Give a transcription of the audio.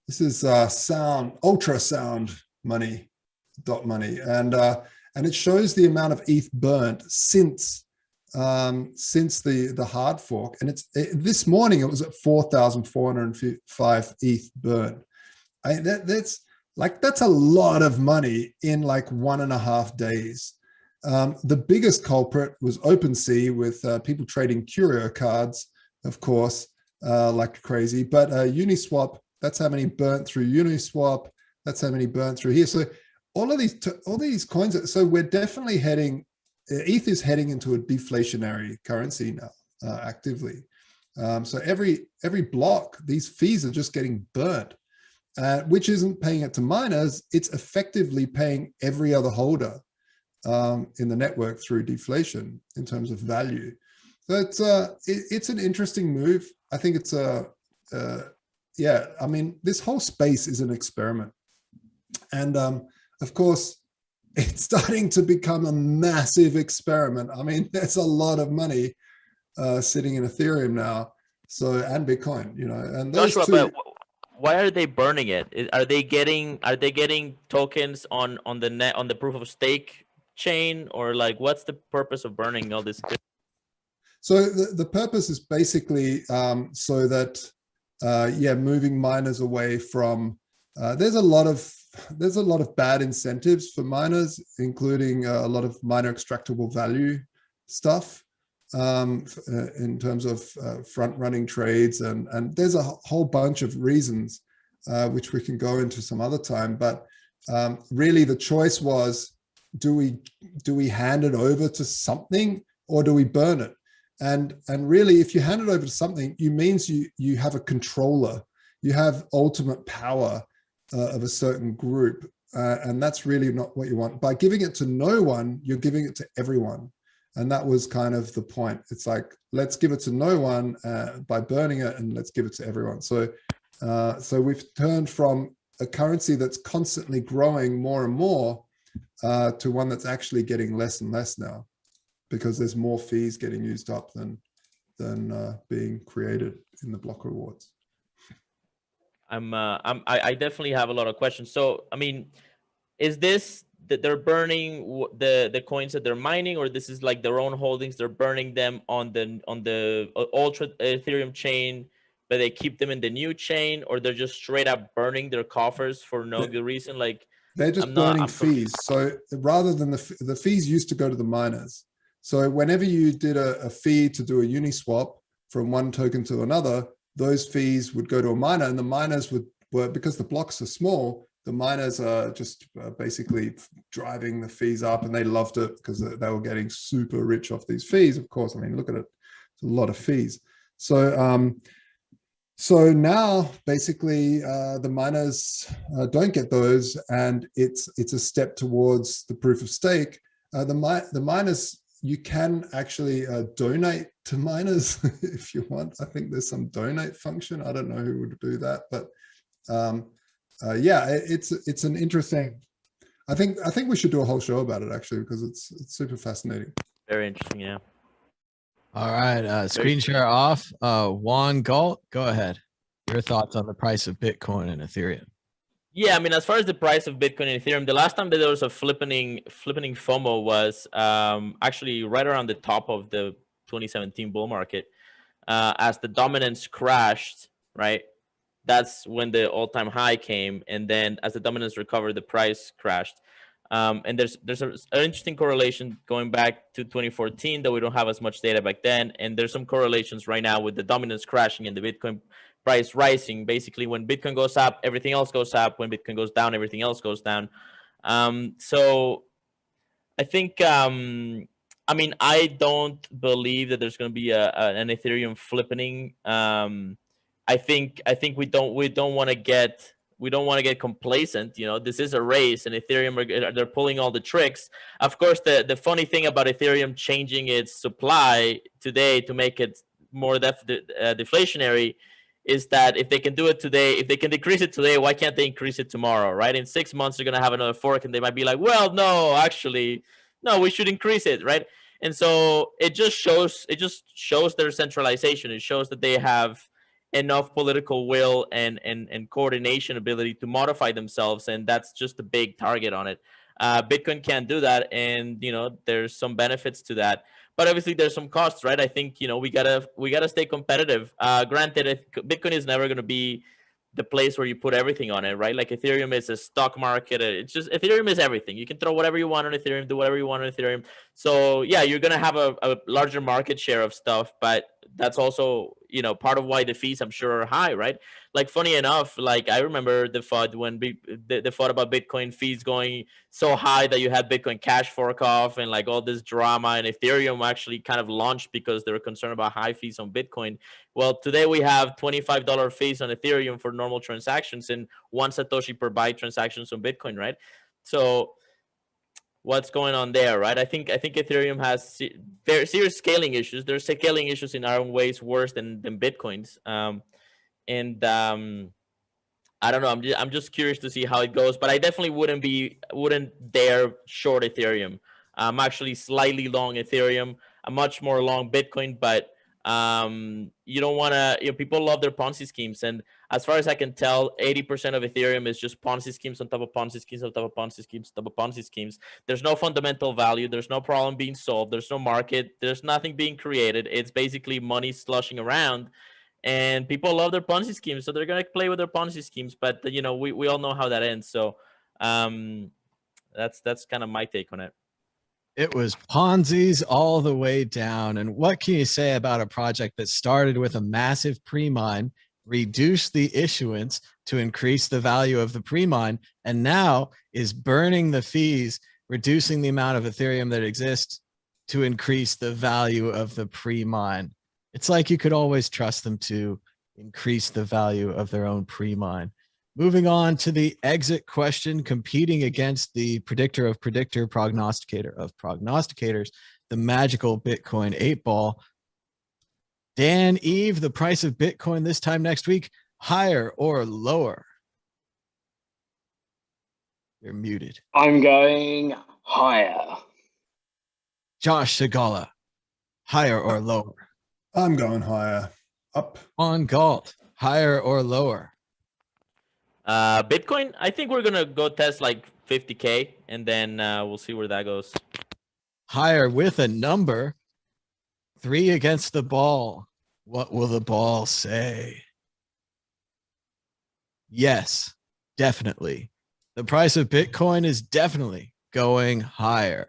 This is sound ultrasound money, dot money, and it shows the amount of ETH burnt since the hard fork. And this morning it was at 4,405 ETH burnt. That's a lot of money in like 1.5 days. The biggest culprit was OpenSea with people trading curio cards, of course, like crazy. But Uniswap, that's how many burnt through Uniswap. That's how many burnt through here. So all these coins. So we're definitely heading. ETH is heading into a deflationary currency now, actively. So every block, these fees are just getting burnt, which isn't paying it to miners. It's effectively paying every other holder in the network through deflation in terms of value. So it's an interesting move. I think it's yeah. I mean, this whole space is an experiment, and of course, it's starting to become a massive experiment. I mean, there's a lot of money sitting in Ethereum now, so, and Bitcoin, and those Joshua, two. but why are they burning it? Are they getting tokens on the proof of stake chain, or like what's the purpose of burning all this? So the purpose is basically so that moving miners away from there's a lot of bad incentives for miners, including a lot of miner extractable value stuff in terms of front running trades, and there's a whole bunch of reasons which we can go into some other time. But really, the choice was: do we hand it over to something, or do we burn it? And really, if you hand it over to something, it means you have a controller, you have ultimate power of a certain group, and that's really not what you want. By giving it to no one, you're giving it to everyone, and that was kind of the point. It's like, let's give it to no one by burning it, and let's give it to everyone. So we've turned from a currency that's constantly growing more and more to one that's actually getting less and less now, because there's more fees getting used up than being created in the block rewards. I definitely have a lot of questions. So, I mean, is this that they're burning the coins that they're mining, or this is like their own holdings? They're burning them on the Ultra Ethereum chain, but they keep them in the new chain, or they're just straight up burning their coffers for no good reason? Like, they're just burning fees. So rather than the fees used to go to the miners. So whenever you did a fee to do a Uniswap from one token to another, those fees would go to a miner, and the miners were because the blocks are small, the miners are just basically driving the fees up, and they loved it because they were getting super rich off these fees. Of course, I mean, look at it, it's a lot of fees. So so now basically the miners don't get those, and it's a step towards the proof of stake. The miners, you can actually donate to miners if you want. I think there's some donate function. I don't know who would do that, but yeah, it's an interesting. I think we should do a whole show about it, actually, because it's super fascinating. Very interesting, yeah. All right, screen share off. Juan Galt, go ahead. Your thoughts on the price of Bitcoin and Ethereum? Yeah, I mean, as far as the price of Bitcoin and Ethereum, the last time that there was a flippening FOMO was actually right around the top of the 2017 bull market. As the dominance crashed, right? That's when the all-time high came, and then as the dominance recovered, the price crashed. And there's an interesting correlation going back to 2014, though we don't have as much data back then. And there's some correlations right now with the dominance crashing and the Bitcoin price rising. Basically, when Bitcoin goes up, everything else goes up. When Bitcoin goes down, everything else goes down. So I think, I mean, I don't believe that there's going to be an Ethereum flippening. I think we don't want to get complacent. You know, this is a race, and Ethereum they're pulling all the tricks. Of course, the funny thing about Ethereum changing its supply today to make it more deflationary is that if they can do it today, if they can decrease it today, why can't they increase it tomorrow, right? In 6 months, they're going to have another fork, and they might be like, well, no, actually, no, we should increase it, right? And so it just shows their centralization. It shows that they have enough political will and coordination ability to modify themselves, and that's just a big target on it. Bitcoin can't do that, and there's some benefits to that, but obviously there's some costs, right? I think we gotta stay competitive. Granted, Bitcoin is never going to be the place where you put everything on it, right? Like Ethereum is a stock market. It's just Ethereum is everything. You can throw whatever you want on Ethereum, do whatever you want on Ethereum. So yeah, you're gonna have a larger market share of stuff, but that's also part of why the fees, I'm sure, are high, right? Like, funny enough, like I remember the FUD when the FUD about Bitcoin fees going so high that you had Bitcoin Cash fork off and like all this drama, and Ethereum actually kind of launched because they were concerned about high fees on Bitcoin. Well, today we have $25 fees on Ethereum for normal transactions and 1 Satoshi per byte transactions on Bitcoin, right? So what's going on there, right? I think Ethereum has very serious scaling issues. There's scaling issues in our own ways worse than Bitcoin's. And I don't know. I'm just curious to see how it goes, but I definitely wouldn't dare short Ethereum. I'm actually slightly long Ethereum. I'm much more long Bitcoin, but you don't want to. People love their Ponzi schemes, and as far as I can tell, 80% of Ethereum is just Ponzi schemes on top of Ponzi schemes on top of Ponzi schemes on top of Ponzi schemes. There's no fundamental value. There's no problem being solved. There's no market. There's nothing being created. It's basically money slushing around, and people love their Ponzi schemes, so they're gonna play with their Ponzi schemes. But we all know how that ends. So um, that's kind of my take on it. It was Ponzi's all the way down. And what can you say about a project that started with a massive pre-mine, reduced the issuance to increase the value of the pre-mine, and now is burning the fees, reducing the amount of Ethereum that exists to increase the value of the pre-mine? It's like you could always trust them to increase the value of their own pre-mine. Moving on to the exit question, competing against the predictor of predictor, prognosticator of prognosticators, the magical Bitcoin 8-ball. Dan, Eve, the price of Bitcoin this time next week, higher or lower? You're muted. I'm going higher. Josh Segala, higher or lower? I'm going higher. Up. On Galt, higher or lower? Bitcoin, I think we're gonna go test like 50K, and then we'll see where that goes. Higher with a number. 3 against the ball. What will the ball say? Yes, definitely. The price of Bitcoin is definitely going higher.